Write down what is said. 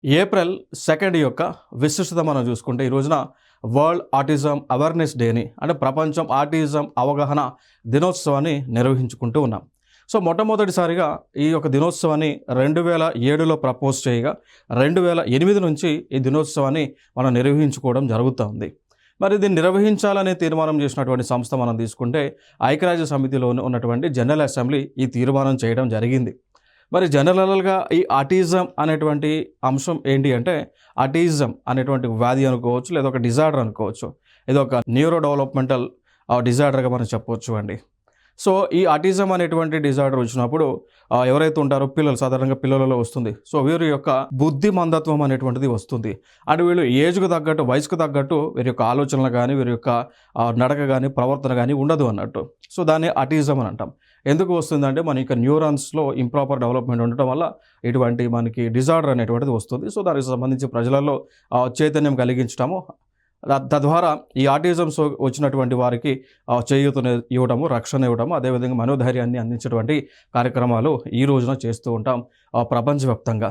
April 2 యొక్క విశిష్టత మనం చూసుకుంటే ఈ రోజున వరల్డ్ ఆటిజం అవేర్నెస్ డేని అంటే ప్రపంచం ఆటిజం అవగాహన దినోత్సవాన్ని నిర్వహించుకుంటూ ఉన్నాం. సో మొట్టమొదటిసారిగా ఈ యొక్క దినోత్సవాన్ని 2007లో ప్రపోజ్ చేయగా 2008 నుంచి ఈ దినోత్సవాన్ని మనం నిర్వహించుకోవడం జరుగుతూ ఉంది. మరి దీన్ని నిర్వహించాలనే తీర్మానం చేసినటువంటి సంస్థ మనం తీసుకుంటే ఐక్యరాజ్య సమితిలో ఉన్నటువంటి జనరల్ అసెంబ్లీ ఈ తీర్మానం చేయడం జరిగింది. మరి జనరల్‌గా ఈ ఆటిజం అనేటువంటి అంశం ఏంటి అంటే, ఆటిజం అనేటువంటి వ్యాధి అనుకోవచ్చు, లేదా ఒక డిజార్డర్ అనుకోవచ్చు. ఇదొక న్యూరో డెవలప్‌మెంటల్ డిజార్డర్‌గా మనం చెప్పొచ్చు అండి. సో, ఈ ఆటిజం అనేటువంటి డిజార్డర్ వచ్చినప్పుడు ఎవరైతే ఉంటారో పిల్లలు సాధారణంగా పిల్లలలో వస్తుంది. సో, వీరి యొక్క బుద్ధి మందత్వం అనేటువంటిది వస్తుంది. అంటే వీళ్ళు ఏజ్‌కు తగ్గట్టు, వయసుకు తగ్గట్టు వీరి యొక్క ఆలోచనలు గానీ, వీరి యొక్క నడక గానీ, ప్రవర్తన గానీ ఉండదు అన్నట్టు. సో, దాన్ని ఆటిజం అని అంటాం. ఎందుకు వస్తుందంటే మన యొక్క న్యూరాన్స్‌లో ఇంప్రాపర్ డెవలప్‌మెంట్ ఉండటం వల్ల ఇటువంటి మనకి డిజార్డర్ అనేటువంటిది వస్తుంది. సో, దానికి సంబంధించి ప్రజలలో చైతన్యం కలిగించటము, తద్వారా ఈ ఆటిజం వచ్చినటువంటి వారికి చేయూతను ఇవ్వడము, రక్షణ ఇవ్వడము, అదేవిధంగా మనోధైర్యాన్ని అందించేటువంటి కార్యక్రమాలు ఈ రోజున చేస్తూ ఉంటాం ప్రపంచవ్యాప్తంగా.